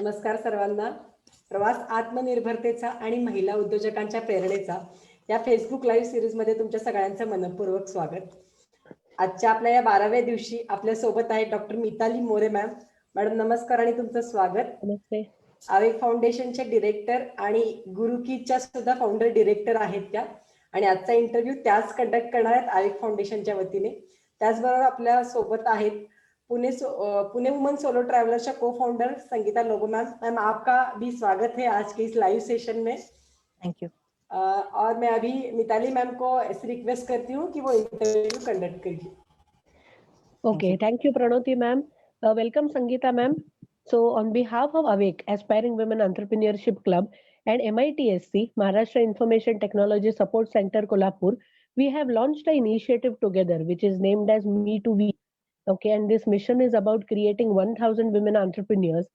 नमस्कार सर्वांना. प्रवास आत्मनिर्भरतेचा आणि महिला उद्योजकांच्या प्रेरणेचा या फेसबुक लाईव्ह सिरीजमध्ये तुमच्या सगळ्यांचं मनपूर्वक स्वागत. आजच्या आपल्या या 12व्या दिवशी आपल्या सोबत आहे डॉक्टर मिताली मोरे मॅम. मॅडम नमस्कार आणि तुमचं स्वागत. नमस्ते. आवेग फाउंडेशनचे डिरेक्टर आणि गुरुकीच्या सुद्धा फाउंडर डिरेक्टर आहेत त्या, आणि आजचा इंटरव्ह्यू त्याच कंडक्ट करणार आहेत आवेग फाउंडेशनच्या वतीने. त्याचबरोबर आपल्या सोबत आहेत पुणे वुमन सोलो ट्रैवलर को founder Sangeeta Lobo ma'am. Ma'am आपका भी स्वागत है आज के इस लाइव सेशन में. Thank you. और मैं अभी मिताली मैम को ऐसी रिक्वेस्ट करती हूँ कि वो इंटरव्यू कंडक्ट कीजिए. Okay, thank you Pranoti ma'am. Welcome Sangita ma'am. So on behalf of Awake, Aspiring Women Entrepreneurship Club and MITSC, Maharashtra Information Technology Support Center Kolhapur, we have launched an initiative together which is named as Me to We. Okay, and this mission is about creating 1,000 women entrepreneurs,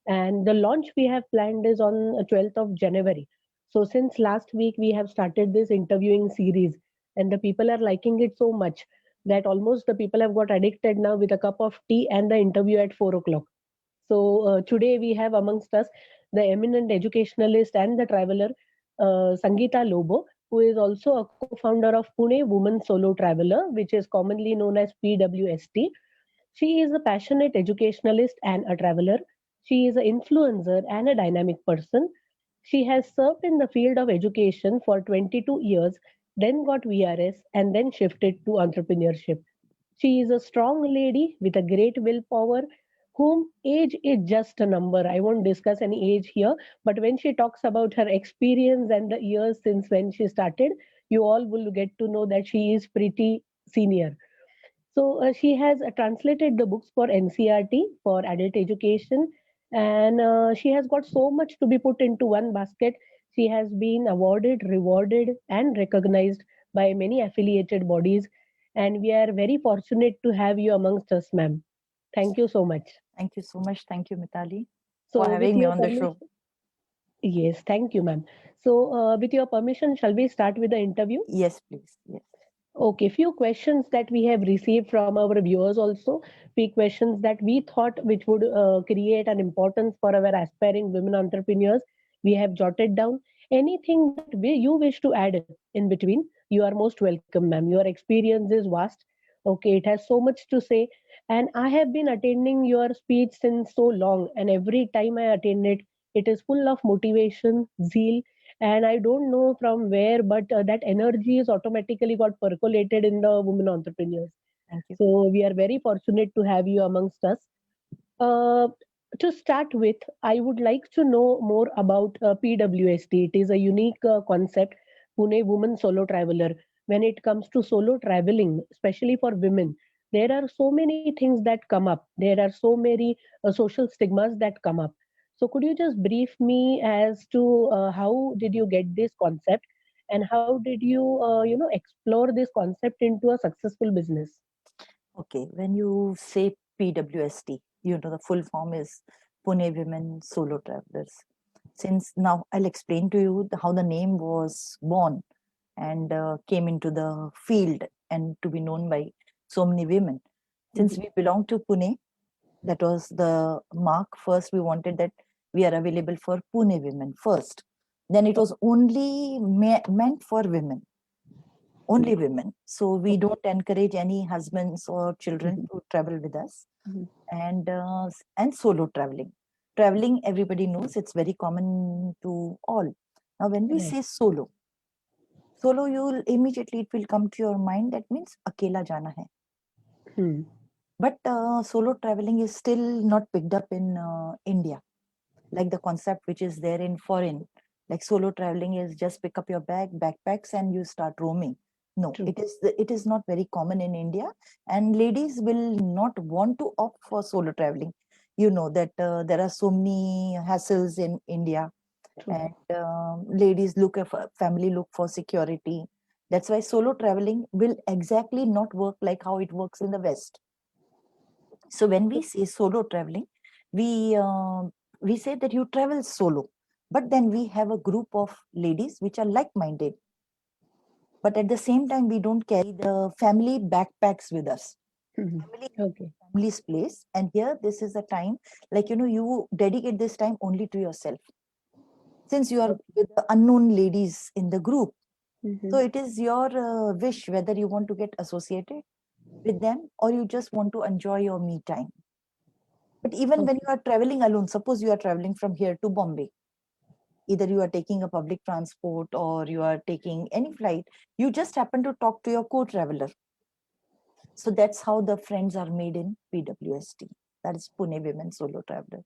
and the launch we have planned is on 12th of January. So since last week we have started this interviewing series, and the people are liking it so much that almost the people have got addicted now with a cup of tea and the interview at 4 o'clock. So today we have amongst us the eminent educationalist and the traveler Sangita Lobo, who is also a co-founder of Pune Women Solo Traveler, which is commonly known as PWST. She is a passionate educationalist and a traveler. She is an influencer and a dynamic person. She has served in the field of education for 22 years, then got VRS, and then shifted to entrepreneurship. She is a strong lady with a great willpower, whom age is just a number. I won't discuss any age here, but when she talks about her experience and the years since when she started, you all will get to know that she is pretty senior. So she has translated the books for NCRT for adult education, and she has got so much to be put into one basket. She has been awarded, rewarded, and recognized by many affiliated bodies, and we are very fortunate to have you amongst us, ma'am. Thank you so much. Thank you so much. Thank you, Mitali, So for having me on the show. Yes, thank you, ma'am. So, with your permission, shall we start with the interview? Yes, please. Yes. Okay, few questions that we have received from our viewers also, few questions that we thought which would create an importance for our aspiring women entrepreneurs. We have jotted down. Anything that you wish to add in between, you are most welcome, ma'am. Your experience is vast. Okay, it has so much to say. And I have been attending your speech since so long, and every time I attend it, it is full of motivation, zeal, and I don't know from where, but that energy is automatically got percolated in the women entrepreneurs. Thank you. So we are very fortunate to have you amongst us. uh, to start with, I would like to know more about PWST. It is a unique concept, Pune Women Solo Traveler. When it comes to solo traveling, especially for women, there are so many things that come up. There are so many social stigmas that come up. So could you just brief me as to how did you get this concept, and how did you, explore this concept into a successful business? Okay, when you say PWST, the full form is Pune Women Solo Travelers. Since now I'll explain to you how the name was born and came into the field and to be known by so many women. Since we belong to Pune, that was the mark. First, we wanted that we are available for Pune women first. Then it was only meant for women. Only women. So we don't encourage any husbands or children to travel with us. And solo traveling. Traveling, everybody knows it's very common to all. Now, when we say solo, you'll immediately, it will come to your mind, that means akela jana hai. But solo traveling is still not picked up in India, like the concept which is there in foreign. Like solo traveling is just pick up your backpacks and you start roaming. No, it is not very common in India, and ladies will not want to opt for solo traveling. You know that there are so many hassles in India. And ladies family look for security. That's why solo traveling will exactly not work like how it works in the West. So when we say solo traveling, we say that you travel solo, but then we have a group of ladies which are like-minded. But at the same time, we don't carry the family backpacks with us. Mhm. Family Okay. family's place, and here this is a time, like, you dedicate this time only to yourself, since you are Okay. with the unknown ladies in the group. So Mhm. it is your wish whether you want to get associated with them or you just want to enjoy your me time. But even when Okay. you are traveling alone, suppose you are traveling from here to Bombay, either you are taking a public transport or you are taking any flight, you just happen to talk to your co-traveler. So that's how the friends are made in PWST. That is Pune Women Solo Travelers.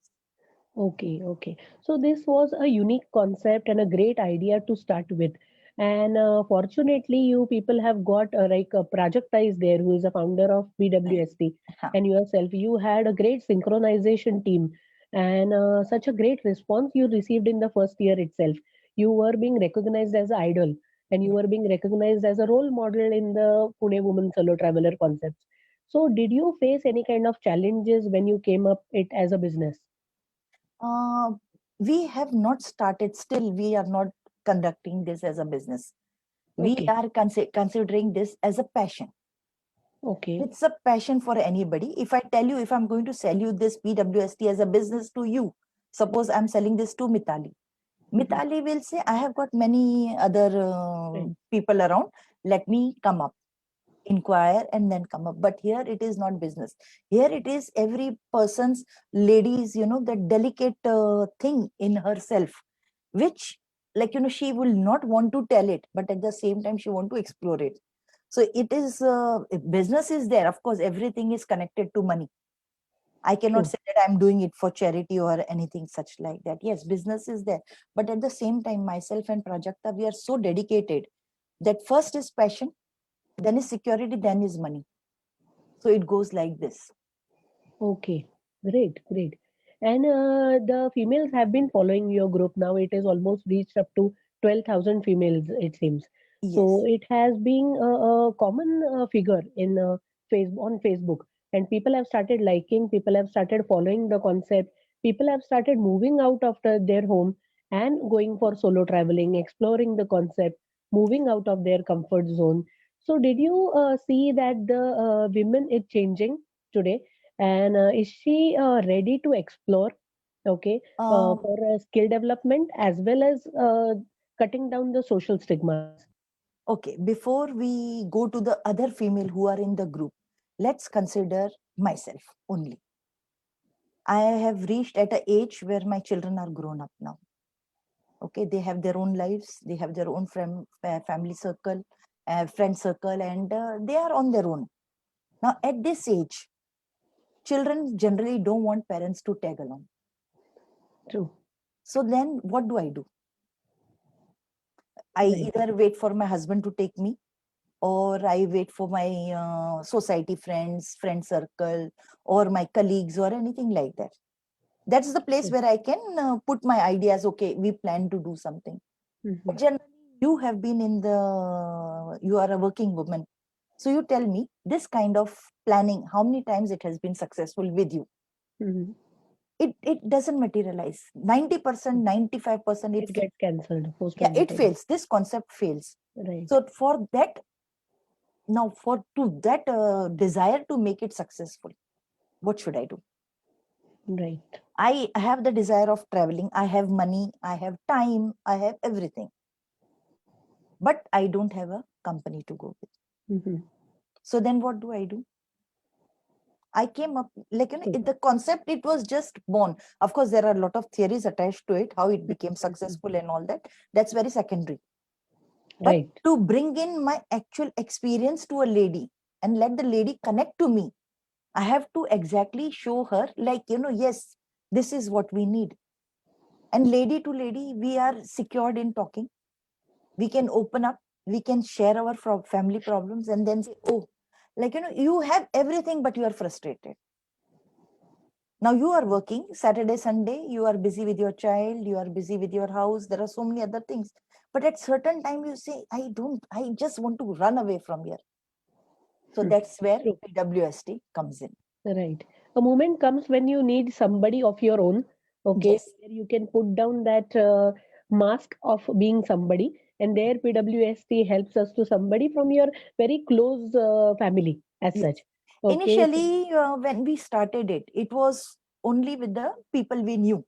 Okay, okay. So this was a unique concept and a great idea to start with. And fortunately, you people have got Prajakta is there, who is a founder of BWST, Huh. and yourself. You had a great synchronization team, and such a great response you received in the first year itself. You were being recognized as an idol, and you Yeah. were being recognized as a role model in the Pune Women Solo Traveler concepts. So, did you face any kind of challenges when you came up it as a business? Uh, we have not started, still, we are not conducting this as a business. We Okay. are considering this as a passion. Okay. It's a passion for anybody. If I tell you, if I'm going to sell you this PWST as a business to you, suppose I'm selling this to Mitali. Mhm. Mitali will say, I have got many other Right. people around. Let me come up, inquire, and then come up. But here it is not business. Here it is every person's, ladies, that delicate thing in herself, which, like, she will not want to tell it, but at the same time, she want to explore it. So it is, business is there. Of course, everything is connected to money. I cannot True. say that I'm doing it for charity or anything such like that. Yes, business is there. But at the same time, myself and Prajakta, we are so dedicated that first is passion, then is security, then is money. So it goes like this. Okay. Great. Great. And the females have been following your group now. It is almost reached up to 12,000 females, it seems. So Yes. it has been a common figure in on Facebook. And people have started liking, people have started following the concept. People have started moving out of their home and going for solo traveling, exploring the concept, moving out of their comfort zone. So did you see that the women is changing today? And is she ready to explore, okay, Um, for skill development as well as cutting down the social stigmas? okay. Before we go to the other female who are in the group, let's consider myself only. I have reached at an age where my children are grown up now. Okay, they have their own lives, they have their own family circle, friend circle, and they are on their own. Now, at this age, children generally don't want parents to tag along. True. So then what do? I Right. either wait for my husband to take me, or I wait for my society friends, friend circle, or my colleagues, or anything like that. That's the place True. where I can put my ideas. Okay, we plan to do something. Hmm. But generally, you have been you are a working woman. So you tell me this kind of planning, how many times it has been successful with you? Hmm. It doesn't materialize. 90%, 95%, it It gets cancelled most yeah, of the it time. fails. This concept fails. Right. So for that, now for to that desire to make it successful, what should I do? Right. I have the desire of traveling. I have money. I have time. I have everything. But I don't have a company to go with. Hmm. So then what do I do? I came up, like, True. the concept, it was just born. Of course, there are a lot of theories attached to it, how it became Mhm. successful and all that. That's very secondary. But Right. to bring in my actual experience to a lady and let the lady connect to me, I have to exactly show her, like, yes, this is what we need. And lady to lady, we are secured in talking. We can open up, we can share our family problems, and then say, oh, like, you have everything, but you are frustrated. Now you are working Saturday, Sunday, you are busy with your child, you are busy with your house, there are so many other things. But at certain time you say, I just want to run away from here. So Hmm. that's where True. PWST comes in. Right. A moment comes when you need somebody of your own, okay, Yes, where you can put down that mask of being somebody, and there PWST helps us to somebody from your very close family as yes. such. Okay. Initially, when we started it, it was only with the people we knew.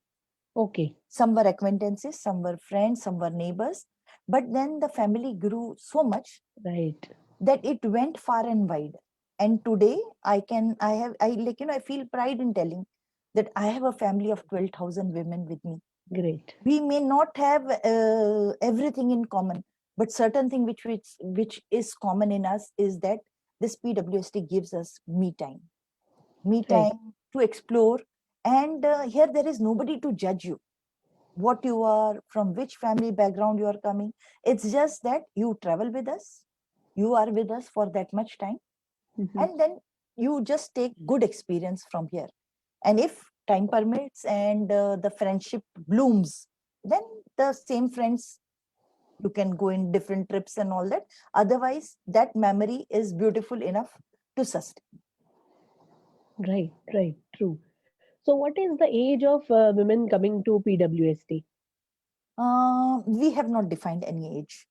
Okay. Some were acquaintances, some were friends, some were neighbors. But then the family grew so much Right. that it went far and wide. And today I feel pride in telling that I have a family of 12,000 women with me. Great. We may not have everything in common, but certain thing which is common in us is that this PWST gives us me Right. time to explore. And here there is nobody to judge you, what you are, from which family background you are coming. It's just that you travel with us, you are with us for that much time, Mhm. and then you just take good experience from here. And if time permits and the friendship blooms, then the same friends, you can go in different trips and all that. Otherwise, that memory is beautiful enough to sustain. Right. Right. True. So, what is the age of women coming to PWST? We have not defined any age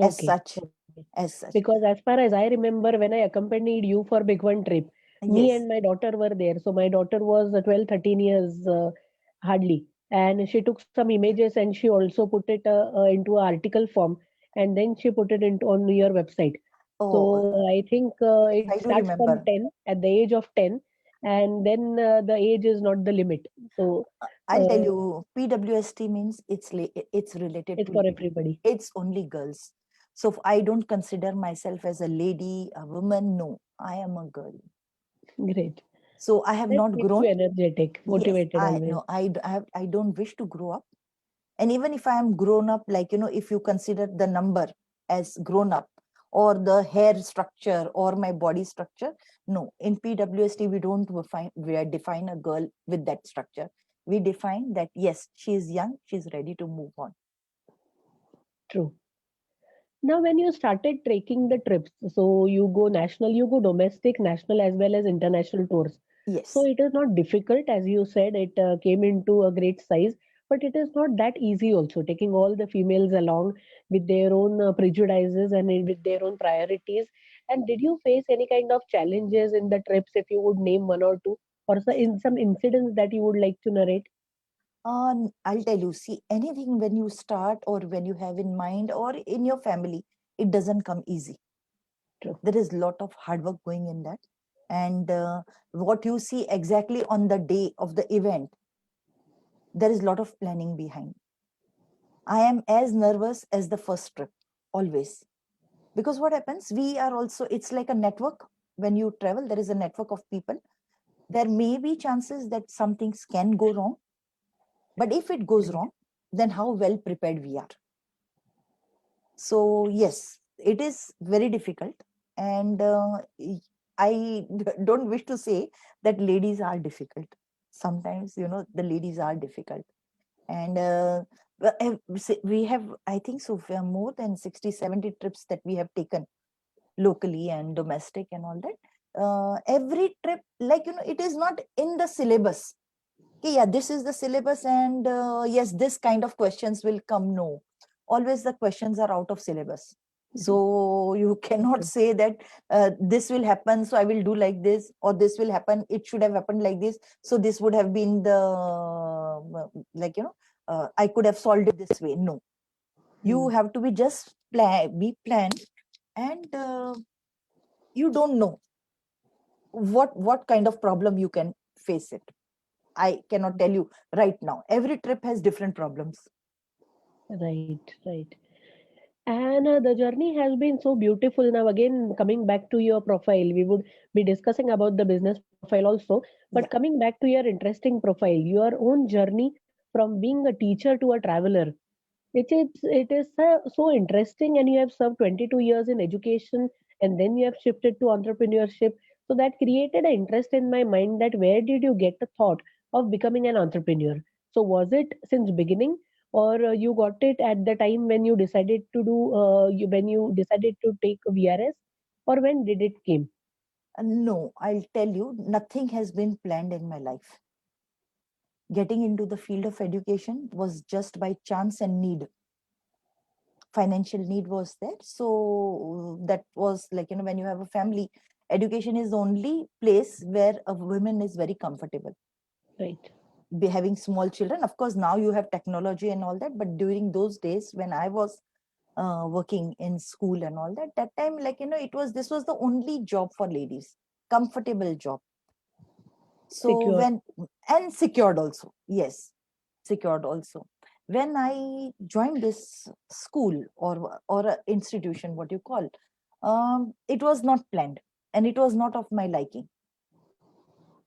as Okay. such, Okay. as such. Because as far as I remember, when I accompanied you for Big One trip, me Yes. and my daughter were there. So my daughter was 12, 13 years hardly. And she took some images and she also put it into an article form. And then she put it into on your website. Oh, So I think it I do starts from remember. 10, at the age of 10. And then the age is not the limit. So I'll tell uh, you, PWST means it's related it's to for lady. everybody. It's only girls. So I don't consider myself as a lady, a woman. No, I am a girl. Great. So I have That not keeps grown. you energetic, Yes, motivated I always. no, I don't wish to grow up. And even if I am grown up, like, if you consider the number as grown up, or the hair structure or my body structure, no, in PWST we define a girl with that structure. We define that yes, she is young, she's ready to move on. True. Now, when you started taking the trips, so you go national, you go domestic, national, as well as international tours. So Yes. it is not difficult, as you said, it came into a great size, but it is not that easy also, taking all the females along with their own prejudices and with their own priorities. And did you face any kind of challenges in the trips, if you would name one or two, or in some incidents that you would like to narrate? I'll tell you, see, anything when you start or when you have in mind or in your family, it doesn't come easy. True. There is a lot of hard work going in that. And what you see exactly on the day of the event, there is a lot of planning behind. I am as nervous as the first trip, always. Because what happens, we are also, it's like a network. When you travel, there is a network of people. There may be chances that some things can go wrong. But if it goes Right. wrong, then how well prepared we are. So, yes, it is very difficult. And don't wish to say that ladies are difficult. Sometimes, the ladies are difficult. And we have, I think so, we have more than 60, 70 trips that we have taken locally and domestic and all that. Every trip, like, it is not in the syllabus. Okay, yeah, this is the syllabus, and yes, this kind of questions will come. No, always the questions are out of syllabus. So you cannot True. say that this will happen, so I will do like this, or this will happen, it should have happened like this, so this would have been the like, I could have solved it this way. No, you Hmm. have to be just be planned, and you don't know what kind of problem you can face it. I cannot tell you right now. Every trip has different problems. Right, right. And the journey has been so beautiful. Now, again, coming back to your profile, we would be discussing about the business profile also. Yeah. But coming back to your interesting profile, your own journey from being a teacher to a traveler, it is so interesting. And you have served 22 years in education, and then you have shifted to entrepreneurship. So that created an interest in my mind that where did you get the thought of becoming an entrepreneur? So was it since beginning, or you got it at the time when you decided to do when you decided to take VRS, or when did it came? No, I'll tell you, nothing has been planned in my life. Getting into the field of education was just by chance and need. Financial need was there. So that was like, when you have a family education is the only place where a woman is very comfortable. Right. Having small children, of course, now you have technology and all that, but during those days when I was working in school and all that, that time, like, this was the only job for ladies, comfortable job. So Secure. and secured also, yes, secured also. When I joined this school or a institution, what you call, it was not planned and it was not of my liking,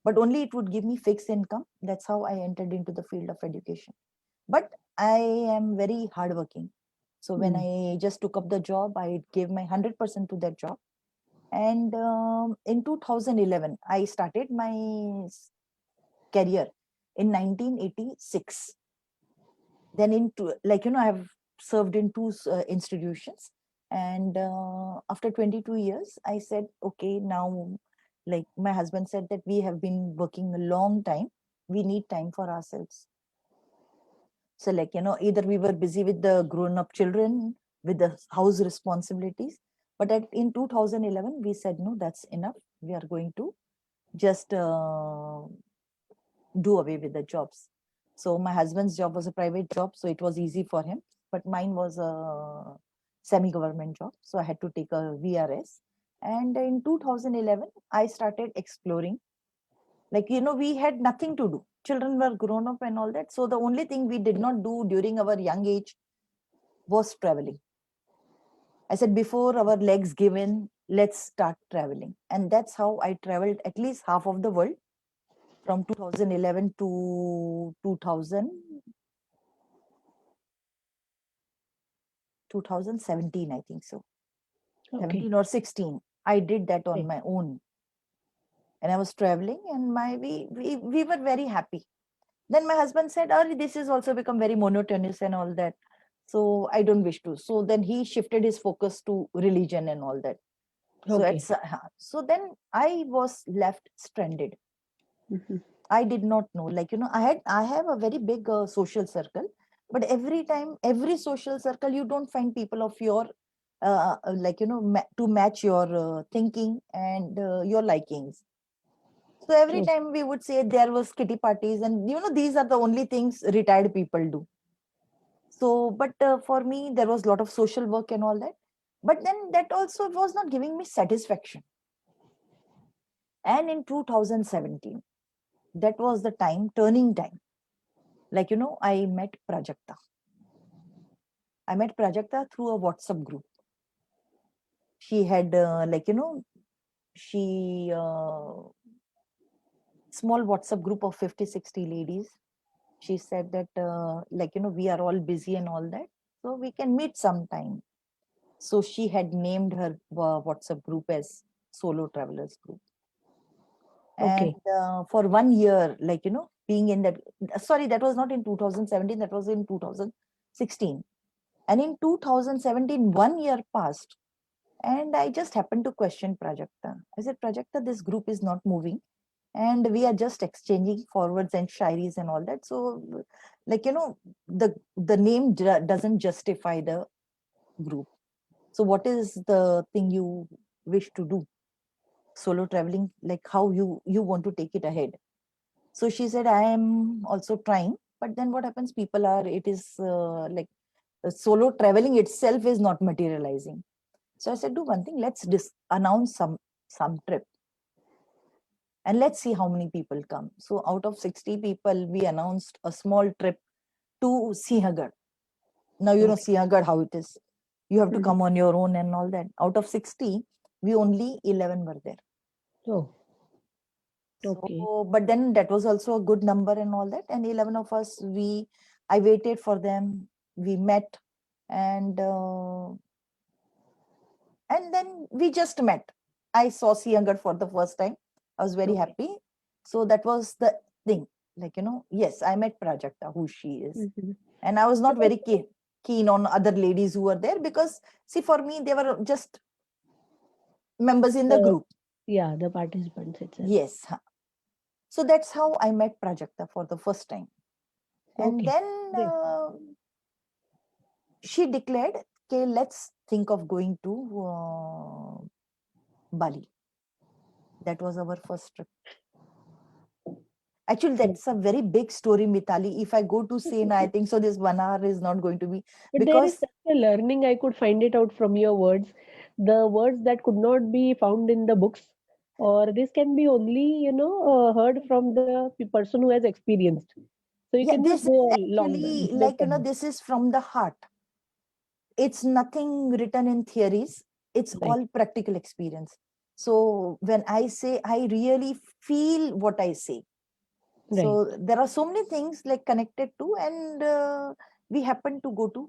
but only it would give me fixed income. That's how I entered into the field of education. But I am very hardworking. So when I just took up the job, I gave my 100% to that job. And in 2011, I started my career in 1986. Then I have served in two institutions. And after 22 years, I said, okay, now, like my husband said that we have been working a long time. We need time for ourselves. So either we were busy with the grown up children, with the house responsibilities. But in 2011, we said, no, that's enough. We are going to just do away with the jobs. So my husband's job was a private job, so it was easy for him. But mine was a semi-government job, so I had to take a VRS. And in 2011, I started exploring. We had nothing to do. Children were grown up and all that. So the only thing we did not do during our young age was traveling. I said, before our legs give in, let's start traveling. And that's how I traveled at least half of the world from 2011 to 2017, I think so. Okay. 17 or 16. I did that on Right. my own. And I was traveling and we were very happy. Then my husband said, oh, this has also become very monotonous and all that. So I don't wish to. So then he shifted his focus to religion and all that. So Okay. so then I was left stranded. Mhm. I did not know. I have a very big social circle, but every social circle, you don't find people of your to match your thinking and your likings. So every True. time we would say there was kitty parties, and these are the only things retired people do. So, but for me, there was a lot of social work and all that. But then that also was not giving me satisfaction. And in 2017, that was the turning time. I met Prajakta. I met Prajakta through a WhatsApp group. She had, she small WhatsApp group of 50, 60 ladies. She said that, we are all busy and all that. So we can meet sometime. So she had named her WhatsApp group as Solo Travelers Group. And Okay. for 1 year, being in that, sorry, that was not in 2017, that was in 2016. And in 2017, 1 year passed. And I just happened to question Prajakta. I said, Prajakta, this group is not moving. And we are just exchanging forwards and shairis and all that. So, the name doesn't justify the group. So what is the thing you wish to do? Solo traveling, like how you want to take it ahead? So she said, I am also trying. But then what happens? It is solo traveling itself is not materializing. So I said, do one thing, let's announce some trip. And let's see how many people come. So out of 60 people, we announced a small trip to Sinhagad. Now, Okay. Sinhagad, how it is. You have to Mhm. come on your own and all that. Out of 60, we only 11 were there. Oh. Okay. So, but then that was also a good number and all that. And 11 of us, I waited for them. We met and then we just met. I saw Siyangar for the first time. I was very Okay. happy. So that was the thing. Yes, I met Prajakta, who she is. Mhm. And I was So not very keen on other ladies who were there because, see, for me, they were just members in the the group. the participants itself. Yes. So that's how I met Prajakta for the first time. And Okay. then Great. she declared, okay, let's think of going to Bali. That was our first trip. Actually, that's a very big story, Mitali. If I go to say, I think so, this 1 hour is not going to be, But there is because such a learning. I could find it out from your words. The words that could not be found in the books, or this can be only, heard from the person who has experienced. So you yeah, can just this go is along actually with the like, flow. this is from the heart. It's nothing written in theories. It's Right, all practical experience. So when I say, I really feel what I say. right. So there are so many things like connected to, and we happened to go to.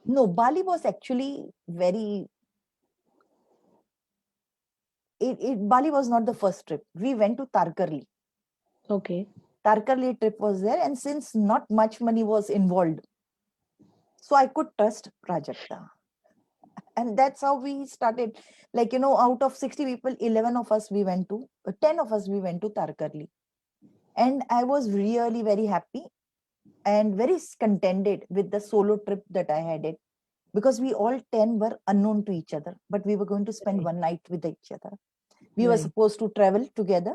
No, Bali was actually very. Bali was not the first trip. We went to Tarkarli. Okay, Tarkarli trip was there, and since not much money was involved, so I could trust Prajakta, and that's how we started. Like, out of 60 people, 11 of us we went to, 10 of us we went to Tarkarli, and I was really very happy and very contented with the solo trip that I had it, because we all 10 were unknown to each other, but we were going to spend right, one night with each other. We were right. supposed to travel together,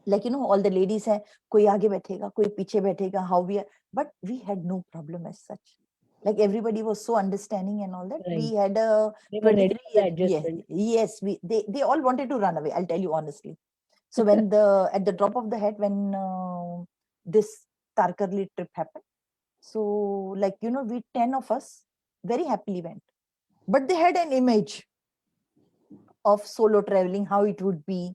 like, all the ladies hai, koi aage baithega, koi piche baithega, how we are, but we had no problem as such. Like, everybody was so understanding and all that. Right. We had a They were ready 23 for the year, yes, adjustment. yes, they all wanted to run away, I'll tell you honestly. So when at the drop of the hat, when this Tarkarli trip happened, so, like, we 10 of us very happily went, but they had an image of solo traveling, how it would be,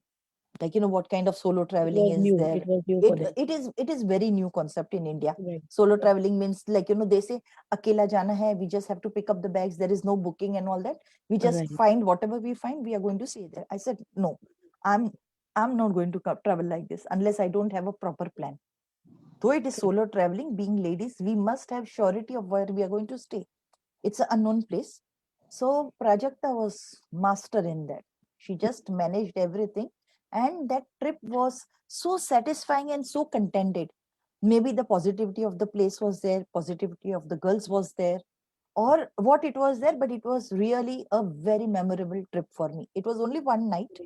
like, what kind of solo It traveling was is new. there. It was new for it them. it is very new concept in India. Right, Solo right, traveling means, like, they say akela jana hai, we just have to pick up the bags, there is no booking and all that. We just right. find whatever we find, we are going to stay there. I said, no, I'm not going to travel like this unless I don't have a proper plan. Though it is Correct. solo traveling, being ladies, we must have surety of where we are going to stay. It's an unknown place. So Prajakta was master in that. She just managed everything. And that trip was so satisfying and so contented. Maybe the positivity of the place was there, positivity of the girls was there, or what it was there, but it was really a very memorable trip for me. It was only one night,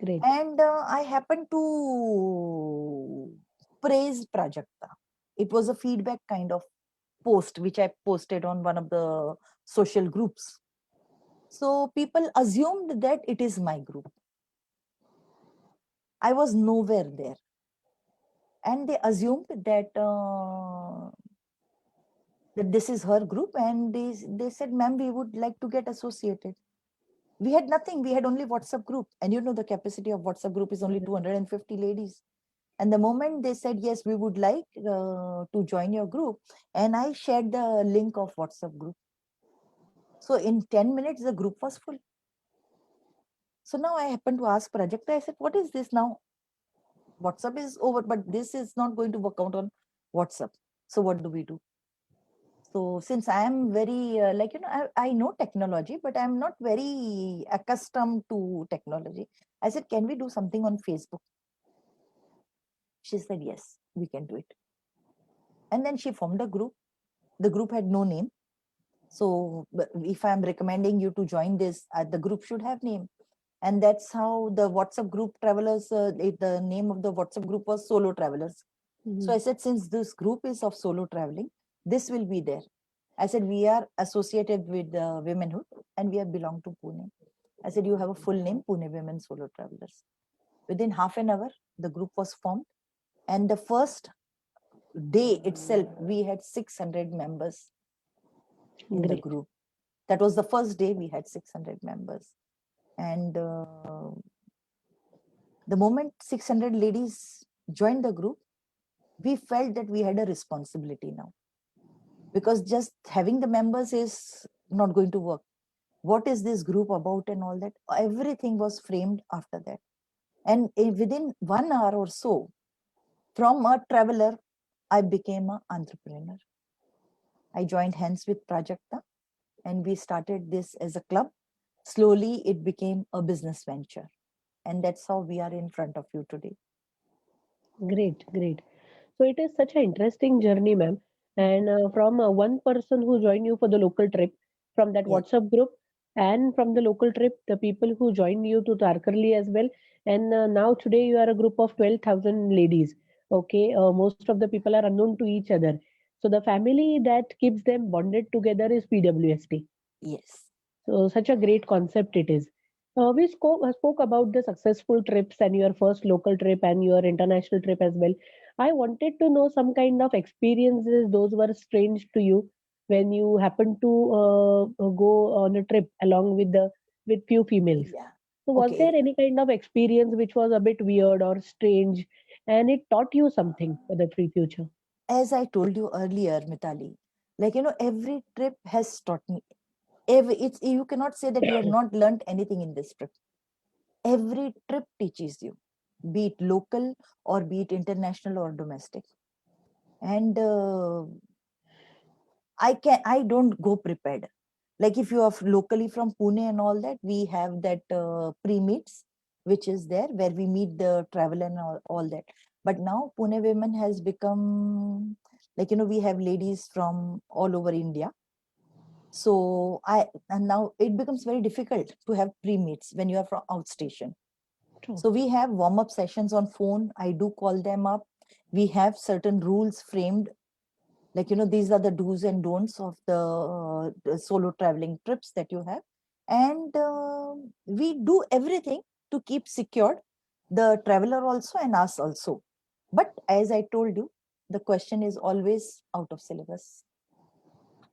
Great. and I happened to praise Prajakta. It was a feedback kind of post which I posted on one of the social groups. So people assumed that it is my group. I was nowhere there. And they assumed that this is her group. And they said, ma'am, we would like to get associated. We had nothing. We had only WhatsApp group. And the capacity of WhatsApp group is only 250 ladies. And the moment they said, yes, we would like to join your group, and I shared the link of WhatsApp group. So in 10 minutes, the group was full. So now I happened to ask Prajakta, I said, what is this now? WhatsApp is over, but this is not going to work out on WhatsApp. So what do we do? So since I am very, I know technology, but I'm not very accustomed to technology. I said, can we do something on Facebook? She said, yes, we can do it. And then she formed a group. The group had no name. So if I'm recommending you to join this, the group should have name. And that's how the WhatsApp group travelers, the name of the WhatsApp group was Solo Travelers. So I said, since this group is of solo traveling, this will be there. I said, we are associated with womenhood and we have belonged to Pune. I said, you have a full name, Pune Women Solo Travelers. Within half an hour, the group was formed. And the first day itself, we had 600 members in the Great. group. That was the first day we had 600 members. And the moment 600 ladies joined the group, we felt that we had a responsibility now, because just having the members is not going to work. What is this group about and all that? Everything was framed after that. And within 1 hour or so, from a traveler, I became an entrepreneur. I joined hands with Prajakta and we started this as a club. Slowly, it became a business venture. And that's how we are in front of you today. Great, great. So it is such an interesting journey, ma'am. And from one person who joined you for the local trip from that Yeah. WhatsApp group and from the local trip, the people who joined you to Tarkarli as well. And now today you are a group of 12,000 ladies. Okay, most of the people are unknown to each other. So the family that keeps them bonded together is PWST. Yes. So such a great concept it is. We spoke about the successful trips and your first local trip and your international trip as well. I wanted to know some kind of experiences those were strange to you when you happened to go on a trip along with few females. Yeah. So was there Okay. any kind of experience which was a bit weird or strange and it taught you something for the future? As I told you earlier, Mitali, every trip has taught me. It's you cannot say that you have not learned anything in this trip. Every trip teaches you, be it local or be it international or domestic. And I don't go prepared. Like if you are locally from Pune and all that, we have that pre-meets, which is there where we meet the traveler and all that. But now Pune women has become we have ladies from all over India. So and now it becomes very difficult to have pre-meets when you are from outstation. True. So we have warm-up sessions on phone. I do call them up. We have certain rules framed, these are the do's and don'ts of the solo traveling trips that you have. And we do everything to keep secured the traveler also and us also. But as I told you, the question is always out of syllabus.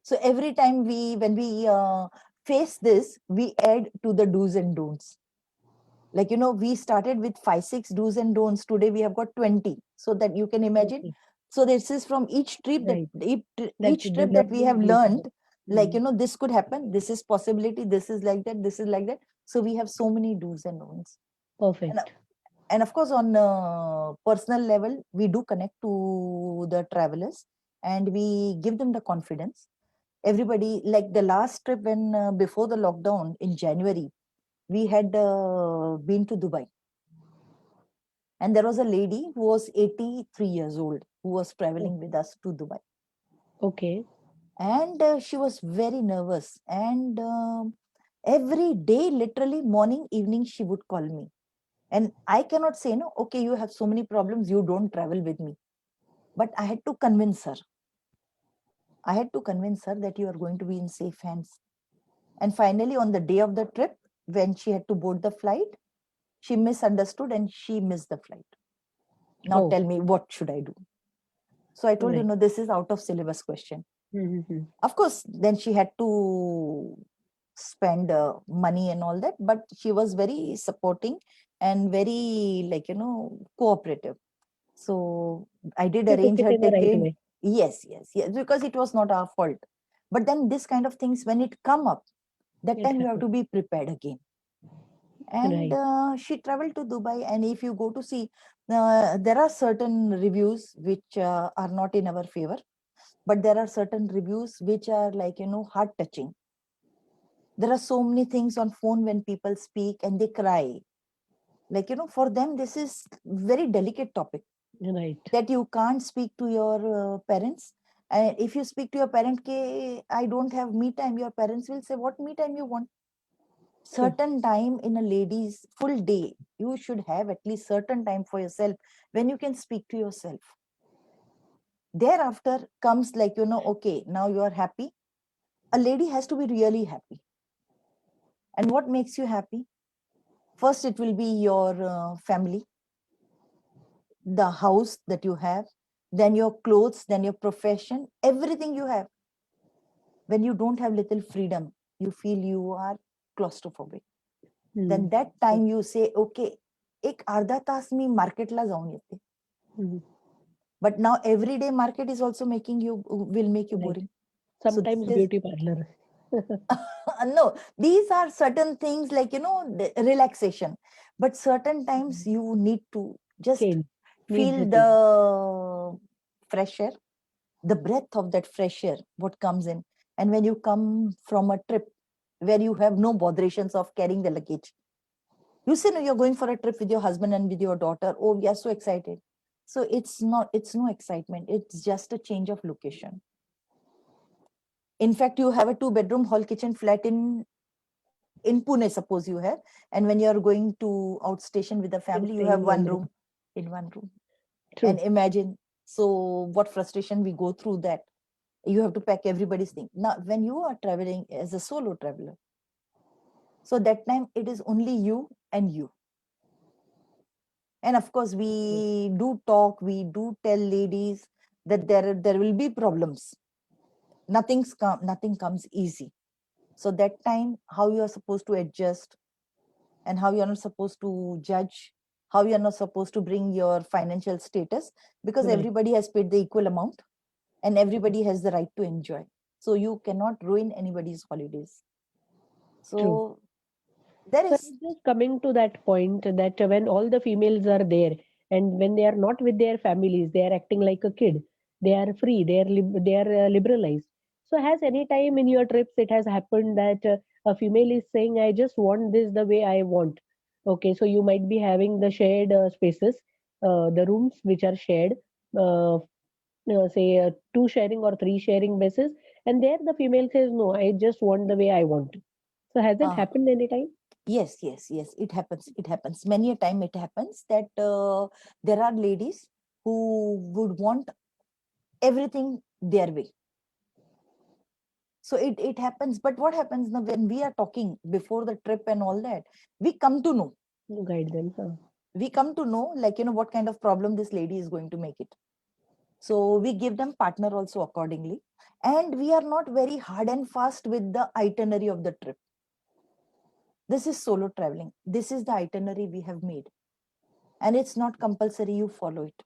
So every time when we face this, we add to the do's and don'ts. We started with 5 6 do's and don'ts. Today we have got 20, so that you can imagine. Okay. So this is from each trip that Right. That each trip that we learning have gives you. learned, Mm. this could happen, this is possibility, this is like that, this is like that. So we have so many do's and don'ts. and, Perfect. and of course, on personal level, we do connect to the travelers and we give them the confidence. Everybody, like the last trip when before the lockdown in January, we had been to Dubai, and there was a lady who was 83 years old who was Oh, traveling with us to Dubai. okay. And she was very nervous. And every day, literally morning, evening, she would call me. And I cannot say, no, okay, you have so many problems, you don't travel with me. But I had to convince her. I had to convince her that you are going to be in safe hands. And finally, on the day of the trip, when she had to board the flight, she misunderstood and she missed the flight. Now Oh, tell me, what should I do? So I told right. no, this is out of syllabus question. Mm-hmm. Of course, then she had to spend money and all that, but she was very supporting and very, cooperative. So I did You took arrange it her in the right ticket. way. Yes, yes, yes, because it was not our fault. But then this kind of things, when it come up, that It time you have happened. to be prepared again. And Right. she traveled to Dubai. And if you go to see, there are certain reviews which are not in our favor, but there are certain reviews which are heart touching. There are so many things on phone when people speak and they cry, for them this is very delicate topic, Right. that you can't speak to your parents. And if you speak to your parent, I don't have me time, your parents will say, what me time you want? True. Certain time in a lady's full day, you should have at least certain time for yourself, when you can speak to yourself. Thereafter comes, okay, now you are happy. A lady has to be really happy. And what makes you happy? First, it will be your family, the house that you have, then your clothes, then your profession, everything you have. When you don't have little freedom, you feel you are claustrophobic. Then Mm. that time you say, okay, एक अर्धा तास मी मार्केटला जाऊन येते. Mm. But now everyday market is also will make you Right. boring. So Sometimes this beauty parlor. no, these are certain things, relaxation. But certain times you need to just Change. Needs a feel change. the fresh air, the breath of that fresh air, what comes in. And when you come from a trip where you have no botherations of carrying the luggage, you say, no, you're going for a trip with your husband and with your daughter. Oh, we are so excited. So it's no excitement. It's just a change of location. In fact, you have a 2-bedroom hall kitchen flat in in Pune, suppose you have, and when you are going to outstation with the family, you have Staying one in room, in one room. True. And imagine, so what frustration we go through that. You have to pack everybody's thing. Now, when you are traveling as a solo traveler, so that time it is only you and you. And of course, we do talk, we do tell ladies that there will be problems. Nothing comes easy. So that time, how you are supposed to adjust, and how you are not supposed to judge, how you are not supposed to bring your financial status, because Right. everybody has paid the equal amount and everybody has the right to enjoy. So you cannot ruin anybody's holidays. True. So there So is, just coming to that point that when all the females are there and when they are not with their families, they are acting like a kid. They are free. They are liberalized. So has any time in your trips it has happened that a female is saying, "I just want this the way I want." Okay, so you might be having the shared spaces, the rooms which are shared, uh, say two sharing or three sharing basis, and there the female says, "No, I just want the way I want." So has it uh, happened any time? yes, it happens. It happens. Many a time it happens that there are ladies who would want everything their way. So it happens. But what happens now when we are talking before the trip and all that, we come to know. You guide them. Huh? We come to know, like, what kind of problem this lady is going to make it. So we give them partner also accordingly. And we are not very hard and fast with the itinerary of the trip. This is solo traveling. This is the itinerary we have made. And it's not compulsory you follow it.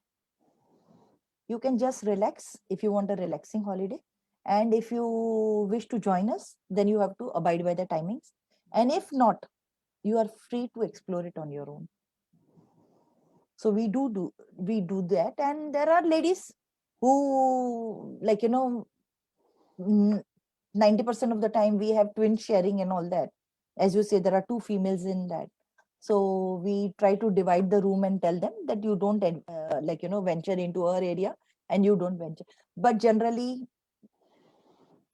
You can just relax if you want a relaxing holiday. And if you wish to join us, then you have to abide by the timings. And if not, you are free to explore it on your own. So we do that. And there are ladies who, like, 90% of the time we have twin sharing and all that. As you say, there are two females in that. So we try to divide the room and tell them that you don't venture into our area, and you don't venture. But generally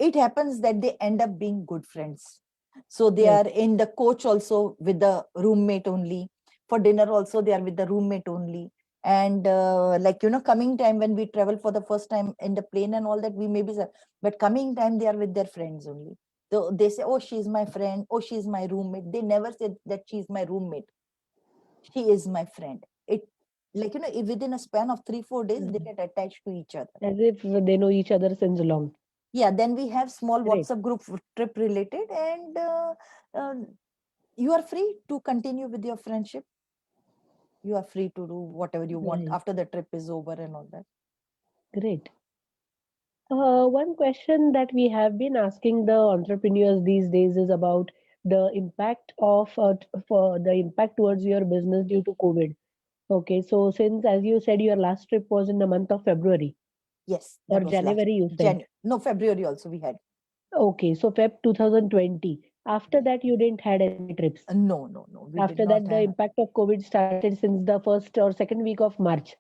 it happens that they end up being good friends. So they Right. are in the coach also with the roommate only. For dinner also they are with the roommate only. And coming time when we travel for the first time in the plane and all that, we may be, but coming time they are with their friends only. So they say, oh, she's my friend, oh, she's my roommate. They never said that she's my roommate. She is my friend. It, within a span of 3-4 days they get attached to each other. As if they know each other since long. Yeah, then we have small Great. WhatsApp group trip related. And uh, you are free to continue with your friendship. You are free to do whatever you want Right. after the trip is over and all that. Great. One question that we have been asking the entrepreneurs these days is about the impact of for the impact towards your business due to COVID. Okay, so since as you said your last trip was in the month of February Yes, or that was last January, you said. No, February also we had. Okay, so Feb 2020. After that, you didn't had any trips. No, we did After not that, the have. impact of COVID started since the first or second week of March.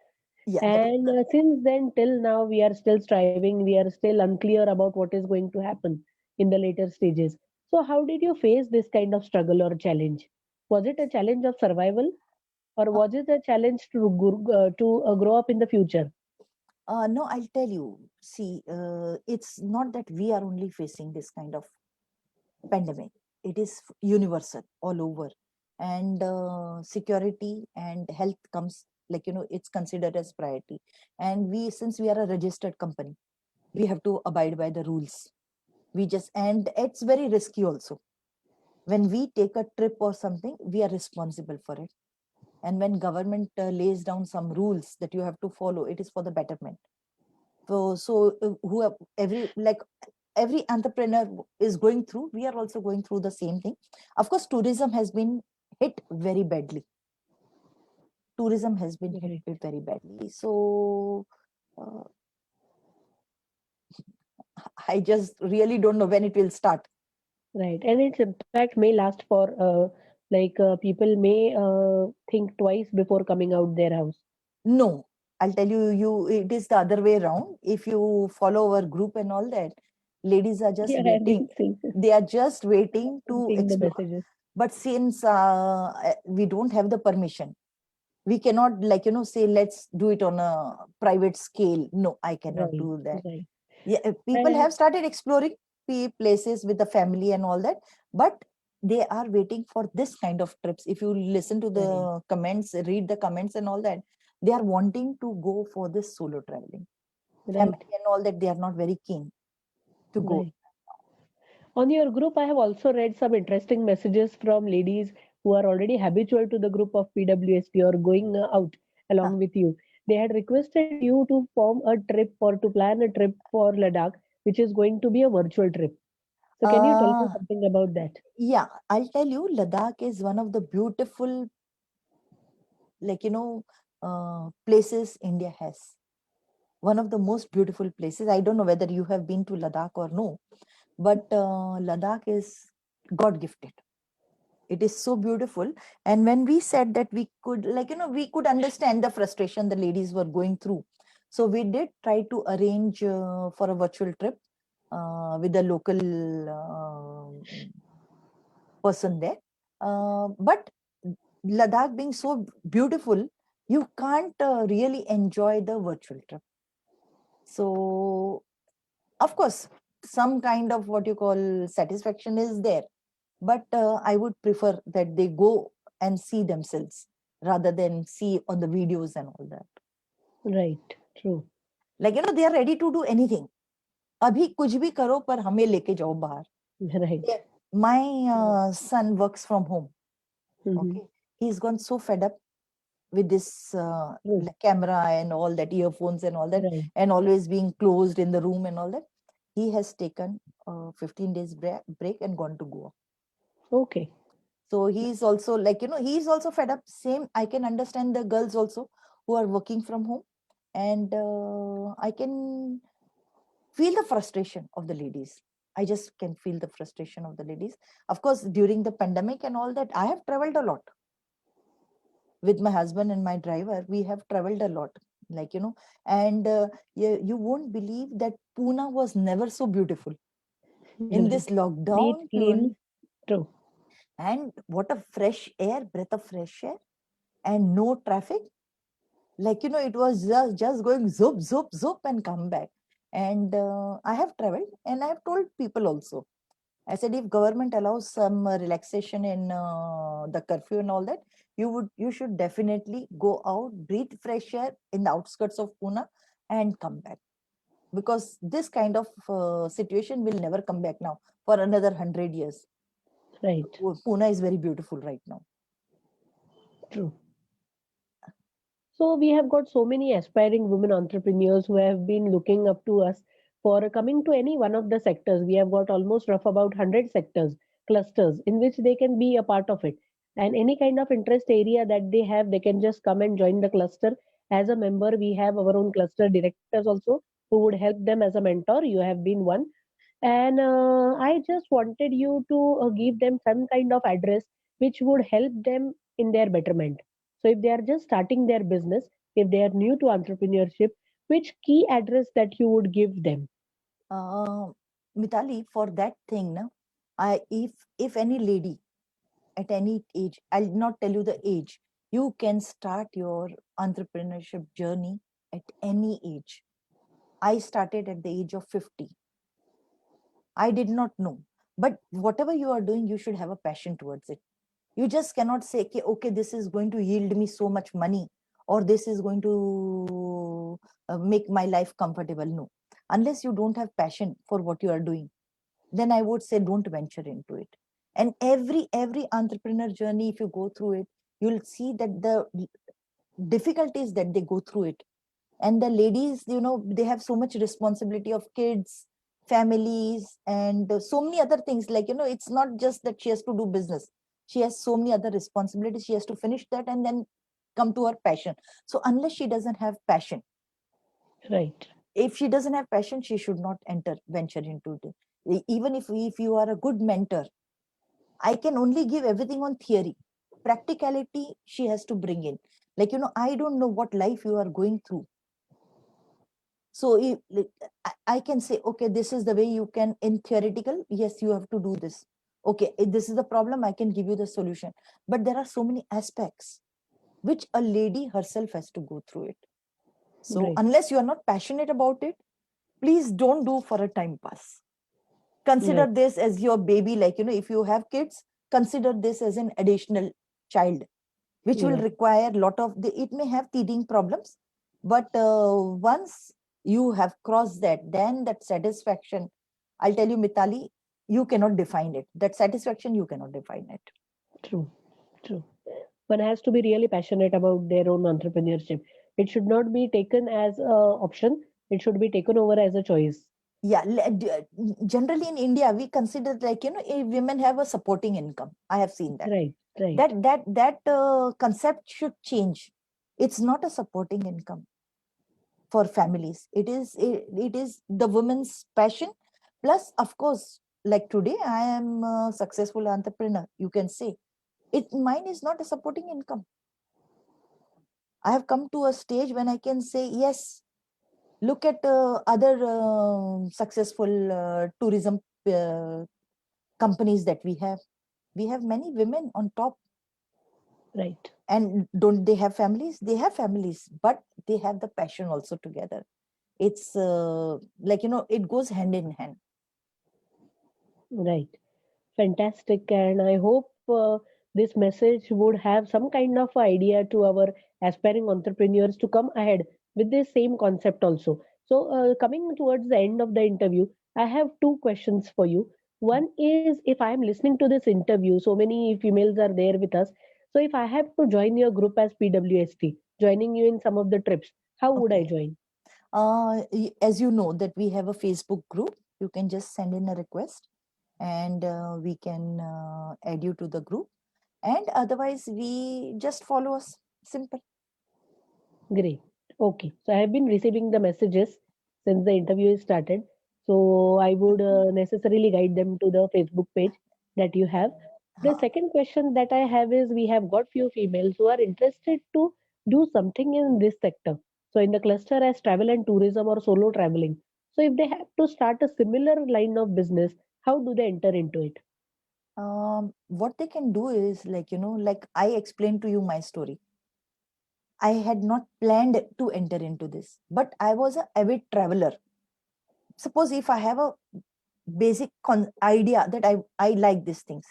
Yeah, that is And since then till now, we are still striving. We are still unclear about what is going to happen in the later stages. So, how did you face this kind of struggle or challenge? Was it a challenge of survival, or uh, was it a challenge to grow up in the future? no, I'll tell you. See, it's not that we are only facing this kind of pandemic. It is universal all over. And security and health comes, it's considered as priority. And we, since we are a registered company, we have to abide by the rules. And it's very risky also. When we take a trip or something, we are responsible for it. And when government lays down some rules that you have to follow, it is for the betterment. Who have every entrepreneur is going through, we are also going through the same thing. Of course, tourism has been hit very badly. Right. Very badly. So uh, I just really don't know when it will start. Right. And its impact may last for people may think twice before coming out their house. No, I'll tell you, it is the other way around. If you follow our group and all that, Ladies are just Yeah, I've waiting. been seeing, They are just waiting to seeing the explore. messages. But since we don't have the permission, we cannot, like, say, let's do it on a private scale. No, I cannot Right, do that. right. Yeah, people have started exploring places with the family and all that, but they are waiting for this kind of trips. If you listen to the comments, read the comments and all that, they are wanting to go for this solo traveling. Right, Family and all that, they are not very keen to go. right. On your group, I have also read some interesting messages from ladies who are already habitual to the group of PWSP or going out Huh. along with you. They had requested you to form a trip or to plan a trip for Ladakh, which is going to be a virtual trip. So, can you tell me Uh, something about that? yeah, I'll tell you, Ladakh is one of the beautiful, like, places India has. One of the most beautiful places. I don't know whether you have been to Ladakh or no, but Ladakh is God gifted. It is so beautiful. And when we said that we could, like, we could understand the frustration the ladies were going through. So we did try to arrange for a virtual trip with a local person there. But Ladakh being so beautiful, you can't really enjoy the virtual trip. So, of course, some kind of what you call satisfaction is there, but I would prefer that they go and see themselves rather than see on the videos and all that. Right, true. Like, they are ready to do anything. अभी कुछ भी करो पर हमें लेके जाओ बाहर. Right. My son works from home. Mhm. Okay, he's gone so fed up with this True. camera and all that, earphones and all that, Right. and always being closed in the room and all that. He has taken 15 days break and gone to Goa. Okay. So he's also, like, he's also fed up. Same, I can understand the girls also who are working from home, and I can feel the frustration of the ladies. I just can feel the frustration of the ladies. Of course, during the pandemic and all that, I have traveled a lot with my husband and my driver. We have traveled a lot, like, and you won't believe that Pune was never so beautiful in this Right. Neat, lockdown. clean. True. And what a fresh air, breath of fresh air, and no traffic. Like, it was just going zoop, zoop, zoop and come back. And I have traveled and I have told people also. I said, if government allows some relaxation in the curfew and all that, you should definitely go out, breathe fresh air in the outskirts of Pune and come back. Because this kind of situation will never come back now for another 100 years. Right. Pune is very beautiful right now. True. So we have got so many aspiring women entrepreneurs who have been looking up to us for coming to any one of the sectors. We have got almost rough about 100 sectors, clusters in which they can be a part of it. And any kind of interest area that they have, they can just come and join the cluster. As a member, we have our own cluster directors also who would help them as a mentor. You have been one. And I just wanted you to give them some kind of address which would help them in their betterment. So if they are just starting their business, if they are new to entrepreneurship, which key address that you would give them? Uh, Mitali, for that thing, na, if any lady at any age, I'll not tell you the age, you can start your entrepreneurship journey at any age. I started at the age of 50. I did not know. But whatever you are doing, you should have a passion towards it. You just cannot say, okay, this is going to yield me so much money, or this is going to make my life comfortable. No. Unless you don't have passion for what you are doing, then I would say don't venture into it. And every entrepreneur journey, if you go through it, you'll see that the difficulties that they go through it. And the ladies, they have so much responsibility of kids, families, and so many other things. Like, it's not just that she has to do business. She has so many other responsibilities. She has to finish that and then come to her passion. So unless she doesn't have passion, Right. if she doesn't have passion, she should not venture into it. Even if you are a good mentor, I can only give everything on theory. Practicality, she has to bring in. Like, I don't know what life you are going through. So I can say, okay, this is the way you can, in theoretical, yes, you have to do this. Okay, if this is the problem, I can give you the solution. But there are so many aspects which a lady herself has to go through it. So Right. unless you are not passionate about it, please don't do for a time pass. Consider Right. this as your baby. Like, if you have kids, consider this as an additional child, which will Yeah. require lot of it may have teething problems, but once you have crossed that, then that satisfaction, I'll tell you, Mitali, you cannot define it. That satisfaction, you cannot define it. True. True. One has to be really passionate about their own entrepreneurship. It should not be taken as a option. It should be taken over as a choice. Yeah, generally in India, we consider, like, women have a supporting income. I have seen that. Right. Right. That concept should change. It's not a supporting income for families. It is the woman's passion. Plus, of course, like today, I am a successful entrepreneur. You can say mine is not a supporting income. I have come to a stage when I can say, yes, look at other successful tourism companies that we have. We have many women on top. Right. And don't they have families? They have families, but they have the passion also together. It's like, it goes hand in hand. Right. Fantastic. And I hope this message would have some kind of idea to our aspiring entrepreneurs to come ahead with this same concept also. So, coming towards the end of the interview, I have two questions for you. One is, if I am listening to this interview, so many females are there with us. So, if I have to join your group as PWST, joining you in some of the trips, how would I Okay. join? As you know that we have a Facebook group, you can just send in a request, and we can add you to the group. And otherwise, we just follow us. Simple. Great. Okay. So I have been receiving the messages since the interview is started. So I would necessarily guide them to the Facebook page that you have. The Huh. second question that I have is, we have got few females who are interested to do something in this sector. So in the cluster as travel and tourism or solo traveling. So if they have to start a similar line of business, how do they enter into it? What they can do is, like, like I explained to you my story. I had not planned to enter into this, but I was an avid traveler. Suppose if I have a basic idea that I like these things.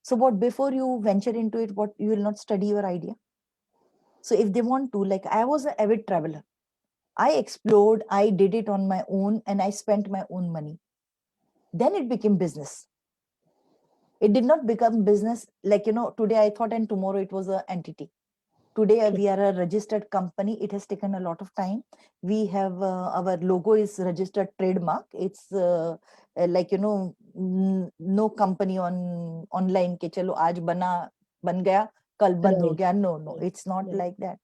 So what, before you venture into it, what, you will not study your idea? So if they want to, like, I was an avid traveler. I explored, I did it on my own, and I spent my own money. Then it became business. It did not become business like, today I thought and tomorrow it was an entity. Today True. we are a registered company. It has taken a lot of time. We have our logo is registered trademark. It's like, no company on online ke chalo aaj ban gaya kal band ho Right. gaya. No, Right. it's not Right. like that.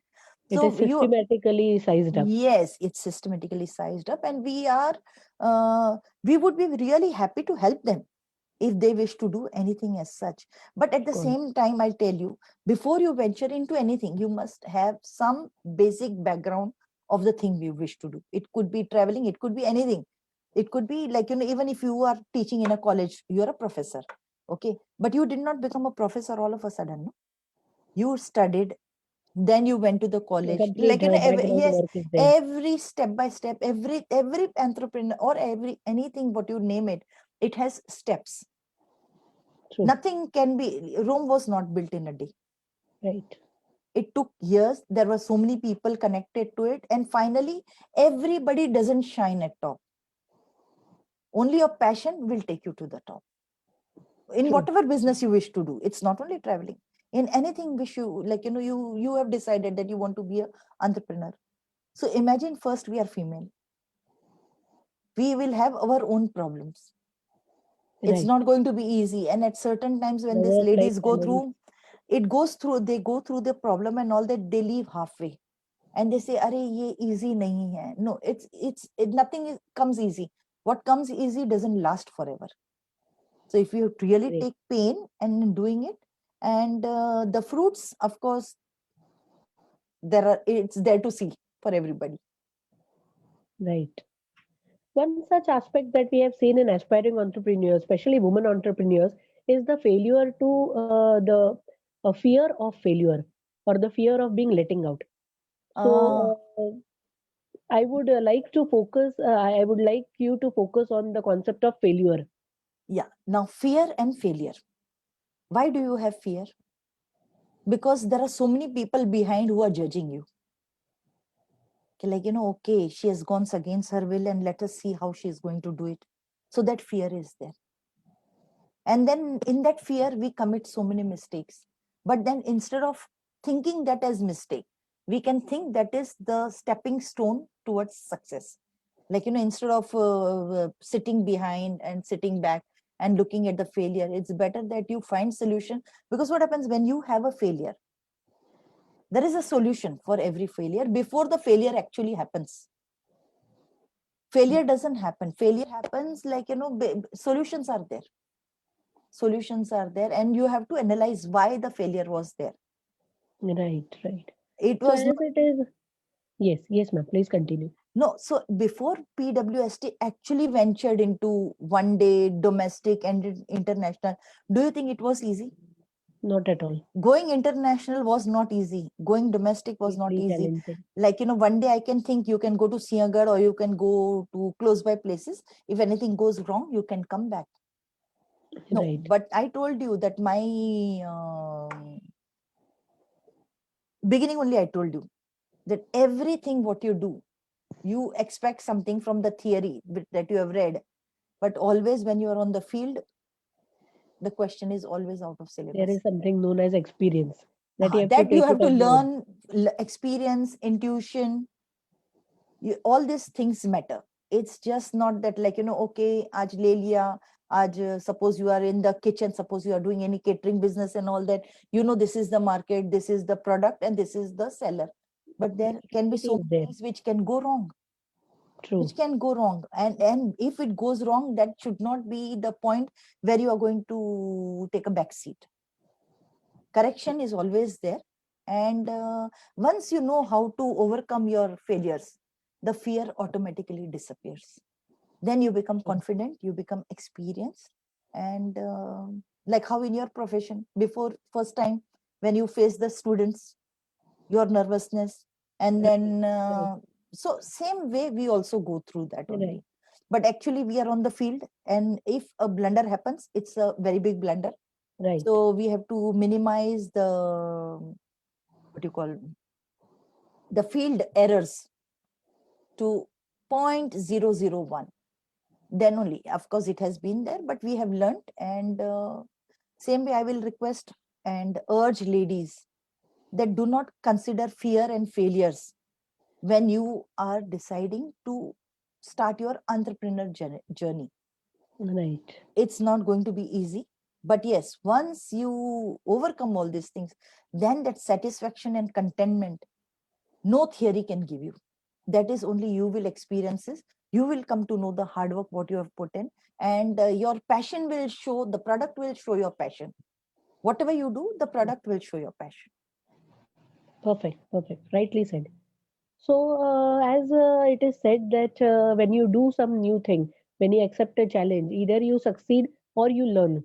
It is So systematically sized up. yes, it's systematically sized up, and we would be really happy to help them if they wish to do anything as such. But at Of the course. same time, I'll tell you, before you venture into anything, you must have some basic background of the thing you wish to do. It could be traveling, it could be anything. It could be like, even if you are teaching in a college, you're a professor. Okay. But you did not become a professor all of a sudden. No? You studied, then you went to the A college. complete Like, background yes, work is there. every step by step, every entrepreneur or anything, what you name it, it has steps. True. Nothing can be, Rome was not built in a day. Right. It took years. There were so many people connected to it. And finally, everybody doesn't shine at top. Only your passion will take you to the top. In True. whatever business you wish to do, it's not only traveling. In anything wish you, like, you have decided that you want to be an entrepreneur. So imagine, first we are female. We will have our own problems. It's Right. not going to be easy. And at certain times The when these work-life ladies go balance. through, they go through the problem and all that, they leave halfway. And they say, "Arey, ye easy nahi hai." No, nothing comes easy. What comes easy doesn't last forever. So if you really Great. take pain and doing it, and the fruits, of course, it's there to see for everybody. Right. One such aspect that we have seen in aspiring entrepreneurs, especially women entrepreneurs, is the failure to the fear of failure or the fear of being letting out. Uh, So I would like to focus. I would like you to focus on the concept of failure. yeah. Now, fear and failure. Why do you have fear? Because there are so many people behind who are judging you. Like, okay, she has gone against her will, and let us see how she is going to do it. So that fear is there. And then in that fear, we commit so many mistakes. But then instead of thinking that as mistake, we can think that is the stepping stone towards success. Like, instead of sitting behind and sitting back and looking at the failure, it's better that you find solution. Because what happens when you have a failure? There is a solution for every failure before the failure actually happens. Failure doesn't happen. Failure happens like, solutions are there. Solutions are there, and you have to analyze why the failure was there. Right, right. It So was as not, it is, yes, yes, ma'am. Please continue. no. So before PWST actually ventured into one day, domestic and international, do you think it was easy? Not at all. Going international was not easy. Going domestic was not Deeply easy. challenging. Like, one day I can think you can go to Siagar or you can go to close by places. If anything goes wrong, you can come back. No, Right. but I told you that my beginning only, I told you that everything what you do, you expect something from the theory that you have read, but always when you are on the field, the question is always out of There syllabus. is something known as experience that you have to That you take have it to on board. learn, experience, intuition, all these things matter. It's just not that, like, okay, aaj le liya, suppose you are in the kitchen, suppose you are doing any catering business and all that, this is the market, this is the product, and this is the seller. But The there can be reality so is many there. things which can go wrong, True. which can go wrong. And if it goes wrong, that should not be the point where you are going to take a back seat. Correction is always there. And once you know how to overcome your failures, the fear automatically disappears. Then you become True. confident, you become experienced. And like how in your profession, before first time when you face the students, your nervousness, and Right. then Right. so same way we also go through that Right. only. But actually we are on the field, and if a blunder happens, it's a very big blunder. Right. So we have to minimize the, what you call, the field errors to 0.001. Then only, of course it has been there, but we have learned. And same way I will request and urge ladies that do not consider fear and failures when you are deciding to start your entrepreneur journey. Right. It's not going to be easy, but yes, once you overcome all these things, then that satisfaction and contentment, no theory can give you. That is only you will experience it. You will come to know the hard work what you have put in, and your passion will show, the product will show your passion. Whatever you do, the product will show your passion. Perfect. Perfect. Rightly said. So, as it is said that when you do some new thing, when you accept a challenge, either you succeed or you learn.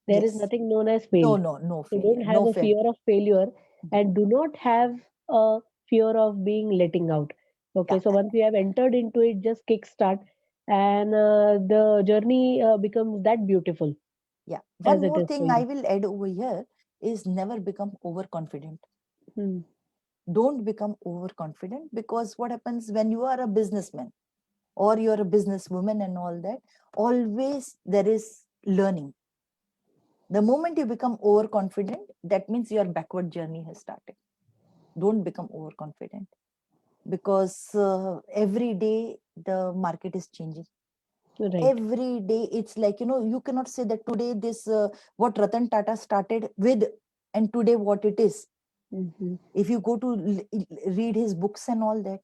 There is Yes. nothing known as No, fail. no, no So don't failure, have no a fail. fear of failure Mhm. and do not have a fear of being letting out. Okay, Yeah, so once you have entered into it, just kickstart and the journey becomes that beautiful yeah. as One it more is for thing I you. will add over here is never become overconfident. Hmm. Don't become overconfident, because what happens when you are a businessman or you're a businesswoman and all that, always there is learning. The moment you become overconfident, that means your backward journey has started. Don't become overconfident, because every day the market is changing. Right. Every day it's like, you cannot say that today this what Ratan Tata started with and today what it is. Hmm. If you go to read his books and all that,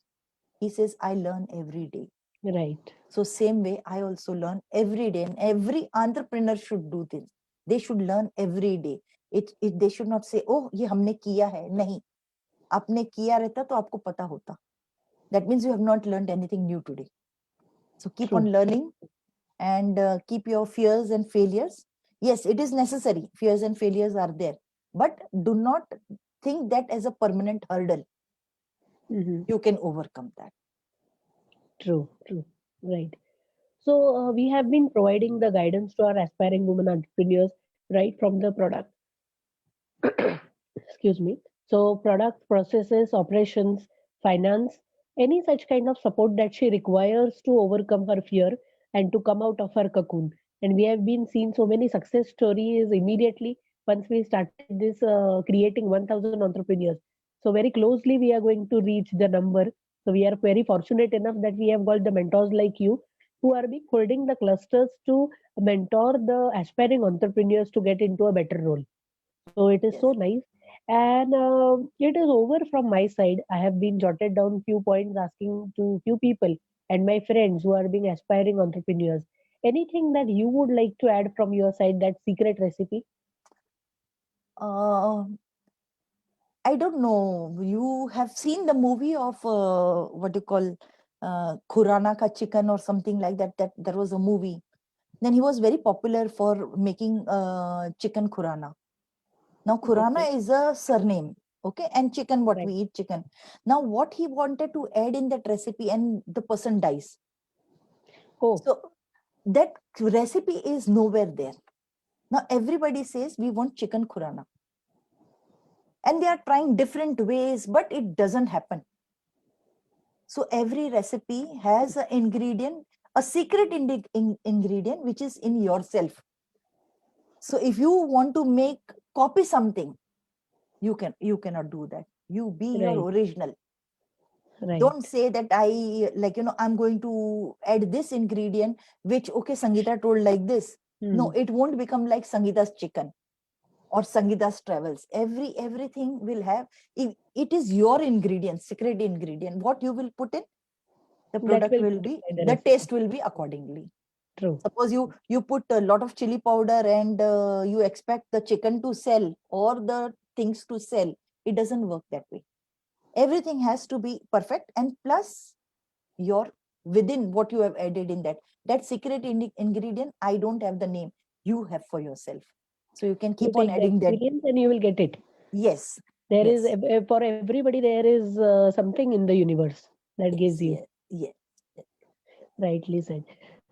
he says, I learn every day. Right. So same way I also learn every day, and every entrepreneur should do this. They should learn every day. It they should not say, oh ye humne kiya hai. Nahi, आपने किया रहता तो आपको पता होता. That means you have not learned anything new today. So keep True. on learning and keep your fears and failures. Yes, it is necessary. Fears and failures are there, but do not think that as a permanent hurdle. Mhm. You can overcome that. True. Right. So we have been providing the guidance to our aspiring women entrepreneurs right from the product. Excuse me. So product, processes, operations, finance, any such kind of support that she requires to overcome her fear and to come out of her cocoon. And we have been seeing so many success stories immediately once we started this creating 1000 entrepreneurs. So very closely we are going to reach the number. So we are very fortunate enough that we have got the mentors like you who are being holding the clusters to mentor the aspiring entrepreneurs to get into a better role. So it is Yes. so nice. And it is over from my side. I have been jotted down few points asking to few people and my friends who are being aspiring entrepreneurs. Anything that you would like to add from your side, that secret recipe? Uh, I don't know. You have seen the movie of what you call Khurana Ka Chicken or something like that. That there was a movie. Then he was very popular for making chicken Khurana. Now Okay, Khurana is a surname, okay, and chicken, what right. we eat chicken. Now what he wanted to add in that recipe, and the person dies. Oh, So that recipe is nowhere there. Now everybody says we want chicken Khurana, and they are trying different ways, but it doesn't happen. So every recipe has an ingredient, a secret ingredient, which is in yourself. So if you want to make copy something, you cannot do that. You be your right, original. right. Don't say that I, like, I'm going to add this ingredient, which, okay, Sangita told like this. No, Hmm. it won't become like Sangita's chicken or Sangita's travels. Everything will have, if it is your ingredient, secret ingredient, what you will put in, the That product will will be, fortify the the recipe. taste will be accordingly. True. Suppose you put a lot of chili powder and you expect the chicken to sell or the things to sell. It doesn't work that way. Everything has to be perfect, and plus your, within what you have added in that secret ingredient, I don't have the name, you have for yourself. So you can You keep on take the adding that. experience and you will get it. Yes, There is, yes, for everybody, there is something in the universe that gives yes, you. yes, yes, yes. Rightly said.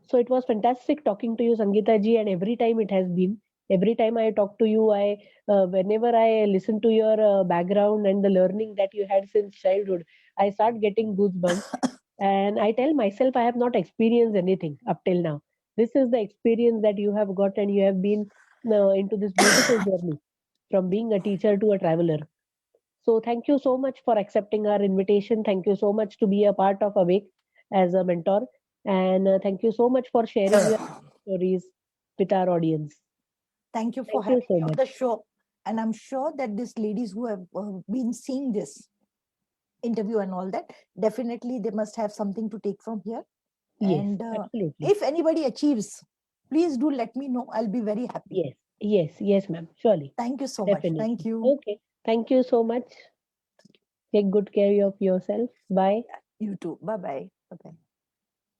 So it was fantastic talking to you, Sangita ji, and every time it has been. Every time I talk to you, whenever I listen to your background and the learning that you had since childhood, I start getting goosebumps. And I tell myself I have not experienced anything up till now. This is the experience that you have got, and you have been into this beautiful journey from being a teacher to a traveler. So thank you so much for accepting our invitation. Thank you so much to be a part of Awake as a mentor. And thank you so much for sharing your stories with our audience. Thank you for Thank you having so me on much. the show. And I'm sure that these ladies who have been seeing this interview and all that, definitely they must have something to take from here. Yes, And absolutely. if anybody achieves, please do let me know. I'll be very happy. Yes, ma'am. Surely. Thank you so much. Thank Definitely. you. Okay. Thank you so much. Take good care of yourself. Bye. You too. Bye bye. Bye bye.